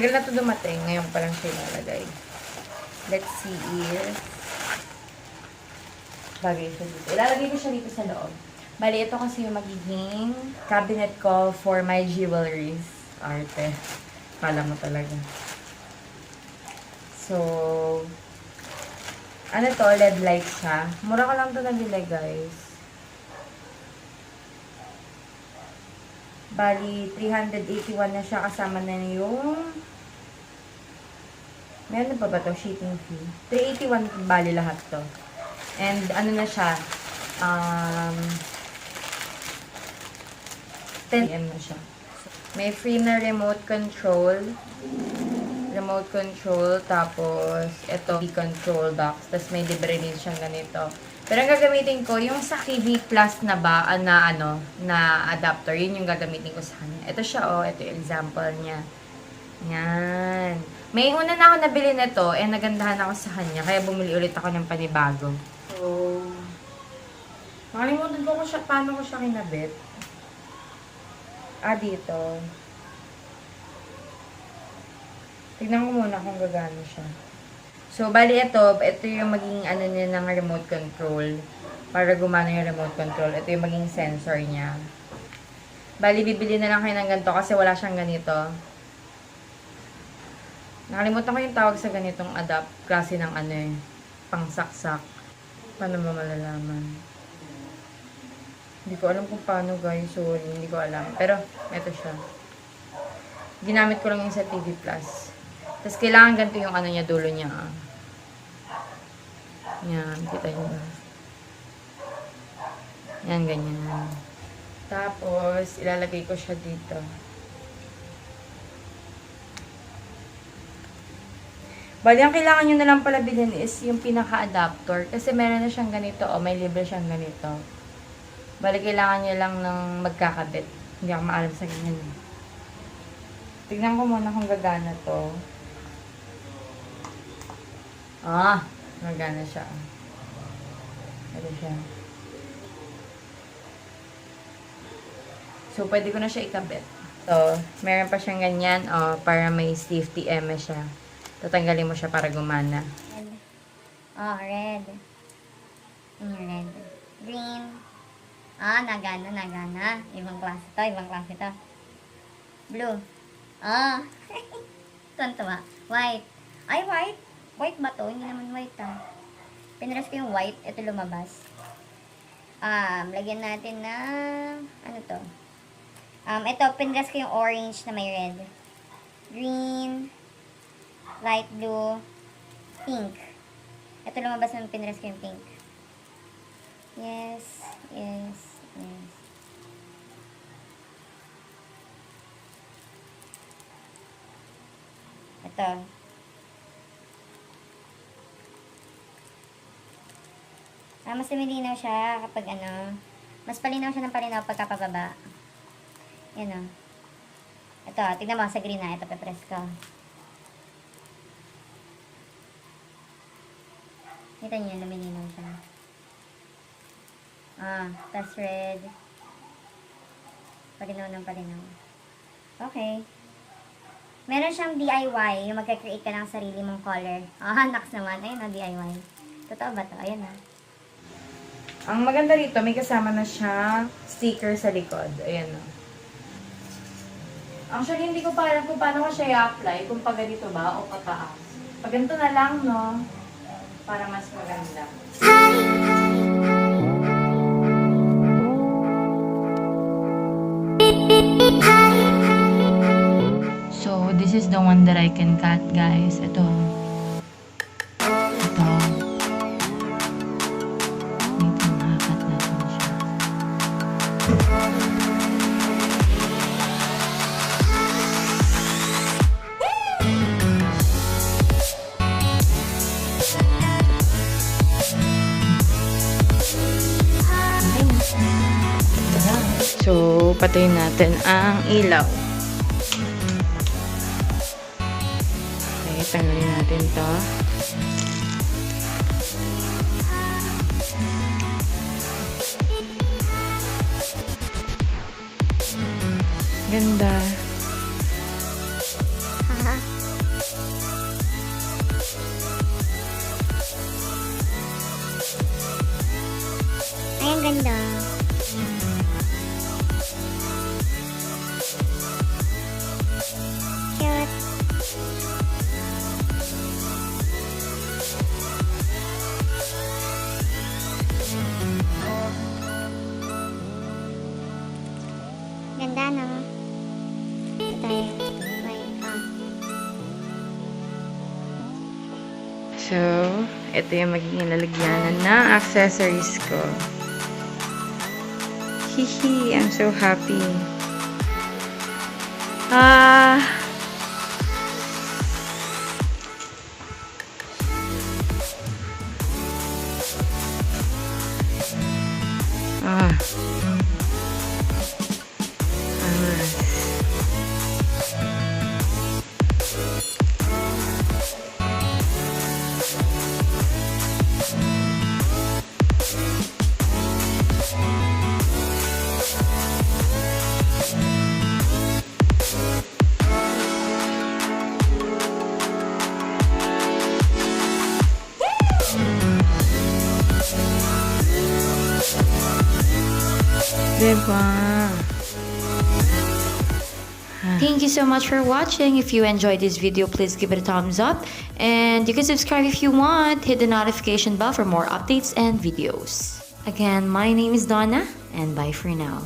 Tagal na ito dumating. Ngayon pa lang siya ilalagay. Let's see if bagay siya dito. Ilalagay ko siya dito sa loob. Bali, ito kasi yung magiging cabinet ko for my jewelries. Arte. Kala mo talaga. So, ano to? LED light siya. Mura ko lang ito nabili, guys. Bali, 381 na siya. Kasama na yung meron pa ba ito? Shipping fee. 381 bali lahat to. And ano na siya? 10 m na siya. May free na remote control. Remote control. Tapos, ito, control box. Tapos may libre din siyang ganito. Pero ang gagamitin ko, yung sa Hihi Plus na ba, na adapter, yun yung gagamitin ko sa kanya. Ito siya, oh. Ito yung example niya. Yan. May una na ako nabili nito, nagandahan ako sa kanya. Kaya bumili ulit ako ng panibago. So, nakalimutan ko siya, paano ko siya kinabit. Dito. Tignan ko muna kung gagano siya. So, bali ito yung maging ano niya ng remote control. Para gumana yung remote control. Ito yung maging sensor niya. Bali, bibili na lang kayo ng ganito kasi wala siyang ganito. Nakalimutan ko yung tawag sa ganitong klase ng pangsaksak. Paano ba malalaman? Hindi ko alam kung paano, guys. Sorry, hindi ko alam. Pero, ito siya. Ginamit ko lang yung sa TV Plus. Tapos, kailangan ganito yung niya, dulo niya. Yan, kita nyo ba? Yan, ganyan. Tapos, ilalagay ko siya dito. Bali, ang kailangan nyo na lang pala bilhin is yung pinaka-adapter. Kasi meron na siyang ganito, may libre siyang ganito. Bali, kailangan nyo lang ng magkakabit. Hindi ako maalam sa ganyan. Tignan ko muna kung gagana to. Gagana siya. Ito siya. So, pwede ko na siya ikabit. So, meron pa siyang ganyan, para may safety siya. Tatanggalin mo siya para gumana. Red. Red. Green. Nagana. Ibang klase to. Blue. Tuntua. White. Ay, white. White ba to? Hindi naman white, Pinress ko yung white. Ito lumabas. Lagyan natin ng, ano to? Ito, pinress ko yung orange na may red. Green. Light blue. Pink. Ito lumabas ng pinress ko yung pink. Yes. Ito. Mas lumilinaw siya kapag mas palinaw siya ng palinaw pagkapababa. Yan Ito, tignan mo sa green na. Ito, pepress ko. Kita niyo, lumilinaw siya. Tapos red. Palinaw ng palinaw. Okay. Meron siyang DIY, yung magka-create ka ng sarili mong color. Naks naman. Ayun DIY. Totoo ba to? Ayun Ang maganda rito, may kasama na siya sticker sa likod. Ayan Actually, hindi ko pa alam kung paano ko siya i-apply. Kung pa ganito ba o pataas. Pag ganito na lang, no? Para mas maganda. So, this is the one that I can cut, guys. Ito. Nakakat natin siya. So, patayin natin ang ilaw. Okay, tanggalin natin to. Ganda. ganda. Cute. Ganda, no? Ito tayo. So, ito yung magiging lalagyanan ng accessories ko. Hihi, I'm so happy. Ah! Ah. Diba? Thank you so much for watching. If you enjoyed this video, please give it a thumbs up. And you can subscribe if you want. Hit the notification bell for more updates and videos. Again, my name is Donna, and bye for now.